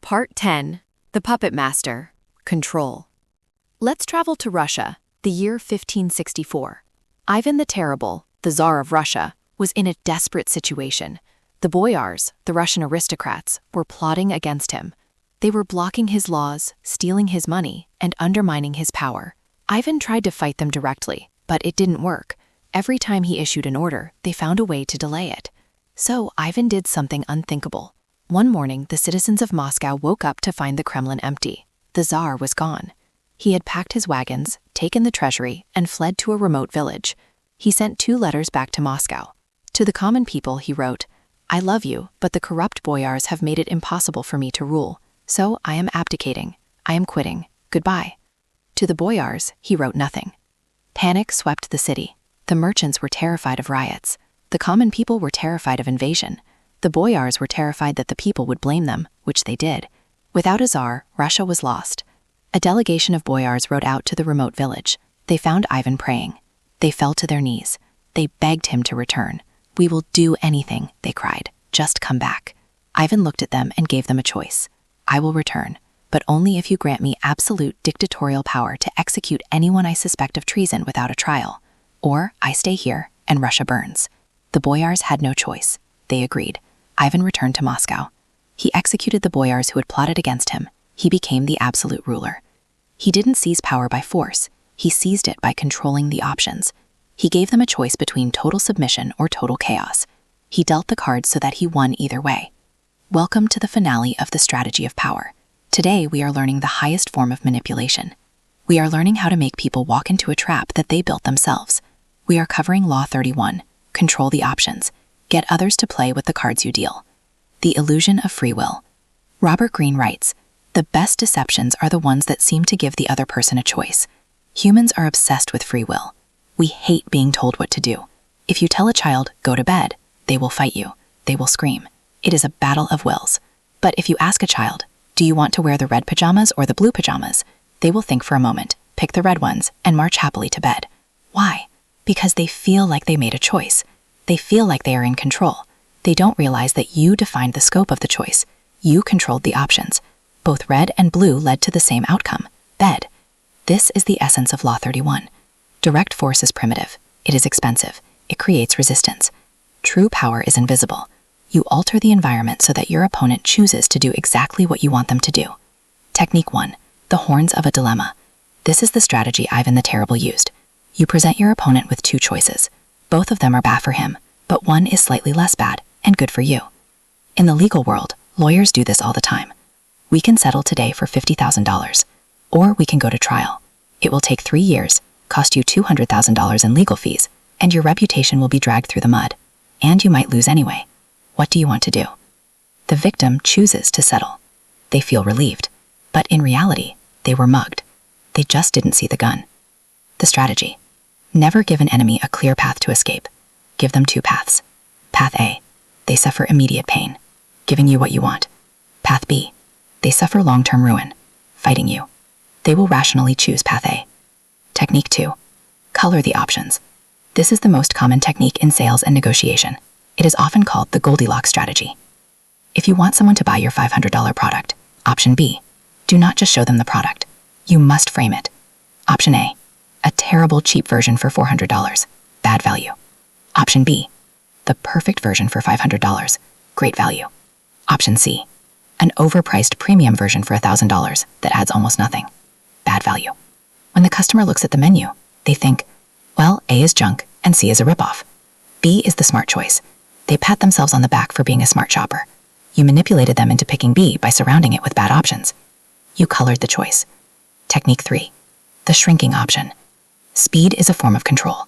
Part 10. The Puppet Master. Control. Let's travel to Russia, the year 1564. Ivan the Terrible, the Tsar of Russia, was in a desperate situation. The boyars, the Russian aristocrats, were plotting against him. They were blocking his laws, stealing his money, and undermining his power. Ivan tried to fight them directly, but it didn't work. Every time he issued an order, they found a way to delay it. So Ivan did something unthinkable. One morning, the citizens of Moscow woke up to find the Kremlin empty. The Tsar was gone. He had packed his wagons, taken the treasury, and fled to a remote village. He sent 2 letters back to Moscow. To the common people, he wrote, "I love you, but the corrupt boyars have made it impossible for me to rule. So I am abdicating. I am quitting. Goodbye." To the boyars, he wrote nothing. Panic swept the city. The merchants were terrified of riots. The common people were terrified of invasion. The boyars were terrified that the people would blame them, which they did. Without a czar, Russia was lost. A delegation of boyars rode out to the remote village. They found Ivan praying. They fell to their knees. They begged him to return. "We will do anything," they cried. "Just come back." Ivan looked at them and gave them a choice. "I will return, but only if you grant me absolute dictatorial power to execute anyone I suspect of treason without a trial. Or I stay here and Russia burns." The boyars had no choice. They agreed. Ivan returned to Moscow. He executed the boyars who had plotted against him. He became the absolute ruler. He didn't seize power by force. He seized it by controlling the options. He gave them a choice between total submission or total chaos. He dealt the cards so that he won either way. Welcome to the finale of the strategy of power. Today we are learning the highest form of manipulation. We are learning how to make people walk into a trap that they built themselves. We are covering Law 31, control the options. Get others to play with the cards you deal. The illusion of free will. Robert Greene writes, "The best deceptions are the ones that seem to give the other person a choice." Humans are obsessed with free will. We hate being told what to do. If you tell a child, "Go to bed," they will fight you. They will scream. It is a battle of wills. But if you ask a child, "Do you want to wear the red pajamas or the blue pajamas?" they will think for a moment, pick the red ones, and march happily to bed. Why? Because they feel like they made a choice. They feel like they are in control. They don't realize that you defined the scope of the choice. You controlled the options. Both red and blue led to the same outcome, bed. This is the essence of Law 31. Direct force is primitive. It is expensive. It creates resistance. True power is invisible. You alter the environment so that your opponent chooses to do exactly what you want them to do. Technique 1. The horns of a dilemma. This is the strategy Ivan the Terrible used. You present your opponent with 2 choices. Both of them are bad for him, but one is slightly less bad and good for you. In the legal world, lawyers do this all the time. We can settle today for $50,000, or we can go to trial. It will take 3 years, cost you $200,000 in legal fees, and your reputation will be dragged through the mud. And you might lose anyway. What do you want to do? The victim chooses to settle. They feel relieved, but in reality, they were mugged. They just didn't see the gun. The strategy. Never give an enemy a clear path to escape. Give them 2 paths. Path A. They suffer immediate pain, giving you what you want. Path B. They suffer long-term ruin, fighting you. They will rationally choose Path A. Technique 2. Color the options. This is the most common technique in sales and negotiation. It is often called the Goldilocks Strategy. If you want someone to buy your $500 product, option B. Do not just show them the product. You must frame it. Option A. A terrible cheap version for $400. Bad value. Option B. The perfect version for $500. Great value. Option C. An overpriced premium version for $1,000 that adds almost nothing. Bad value. When the customer looks at the menu, they think, well, A is junk and C is a ripoff. B is the smart choice. They pat themselves on the back for being a smart shopper. You manipulated them into picking B by surrounding it with bad options. You colored the choice. Technique 3. The shrinking option. Speed is a form of control.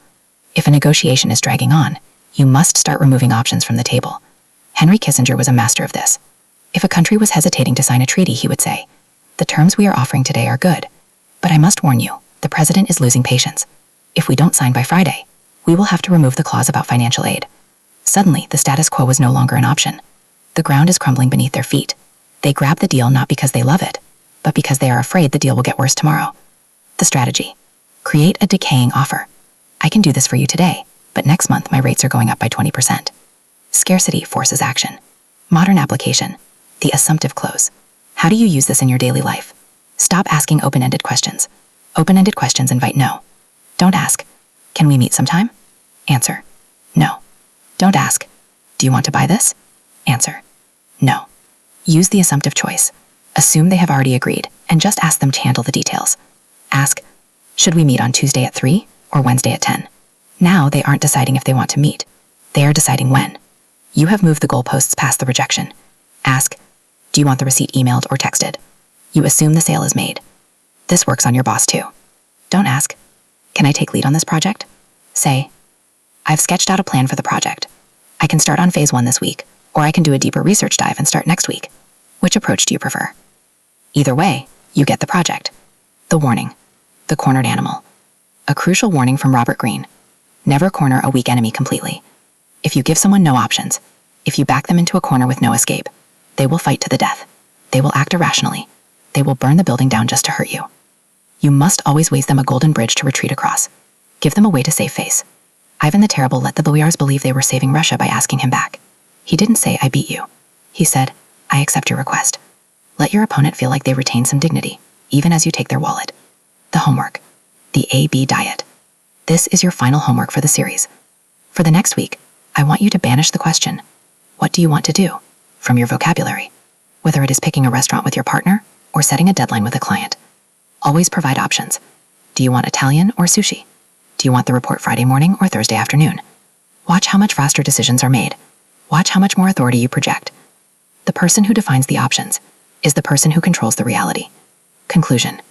If a negotiation is dragging on, you must start removing options from the table. Henry Kissinger was a master of this. If a country was hesitating to sign a treaty, he would say, "The terms we are offering today are good, but I must warn you, the president is losing patience. If we don't sign by Friday, we will have to remove the clause about financial aid." Suddenly, the status quo was no longer an option. The ground is crumbling beneath their feet. They grab the deal not because they love it, but because they are afraid the deal will get worse tomorrow. The strategy. Create a decaying offer. I can do this for you today, but next month my rates are going up by 20%. Scarcity forces action. Modern application. The assumptive close. How do you use this in your daily life? Stop asking open-ended questions. Open-ended questions invite no. Don't ask, can we meet sometime? Answer, no. Don't ask, do you want to buy this? Answer, no. Use the assumptive choice. Assume they have already agreed and just ask them to handle the details. Ask, should we meet on Tuesday at 3 or Wednesday at 10? Now they aren't deciding if they want to meet. They are deciding when. You have moved the goalposts past the rejection. Ask, do you want the receipt emailed or texted? You assume the sale is made. This works on your boss too. Don't ask, can I take lead on this project? Say, I've sketched out a plan for the project. I can start on phase 1 this week, or I can do a deeper research dive and start next week. Which approach do you prefer? Either way, you get the project. The warning. The cornered animal. A crucial warning from Robert Greene. Never corner a weak enemy completely. If you give someone no options, if you back them into a corner with no escape, they will fight to the death. They will act irrationally. They will burn the building down just to hurt you. You must always waste them a golden bridge to retreat across. Give them a way to save face. Ivan the Terrible let the boyars believe they were saving Russia by asking him back. He didn't say, I beat you. He said, I accept your request. Let your opponent feel like they retain some dignity, even as you take their wallet. The homework. The A-B diet. This is your final homework for the series. For the next week, I want you to banish the question, what do you want to do, from your vocabulary, whether it is picking a restaurant with your partner or setting a deadline with a client. Always provide options. Do you want Italian or sushi? Do you want the report Friday morning or Thursday afternoon? Watch how much faster decisions are made. Watch how much more authority you project. The person who defines the options is the person who controls the reality. Conclusion.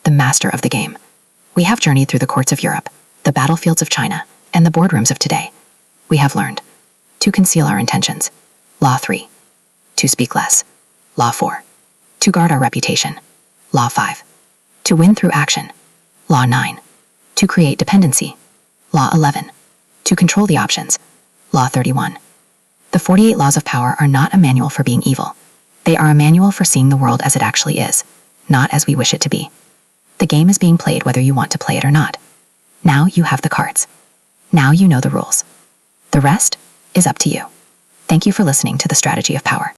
The master of the game. We have journeyed through the courts of Europe, the battlefields of China, and the boardrooms of today. We have learned to conceal our intentions. Law 3. To speak less. Law 4. To guard our reputation. Law 5. To win through action. Law 9. To create dependency. Law 11. To control the options. Law 31. The 48 laws of power are not a manual for being evil. They are a manual for seeing the world as it actually is, not as we wish it to be. The game is being played whether you want to play it or not. Now you have the cards. Now you know the rules. The rest is up to you. Thank you for listening to The Strategy of Power.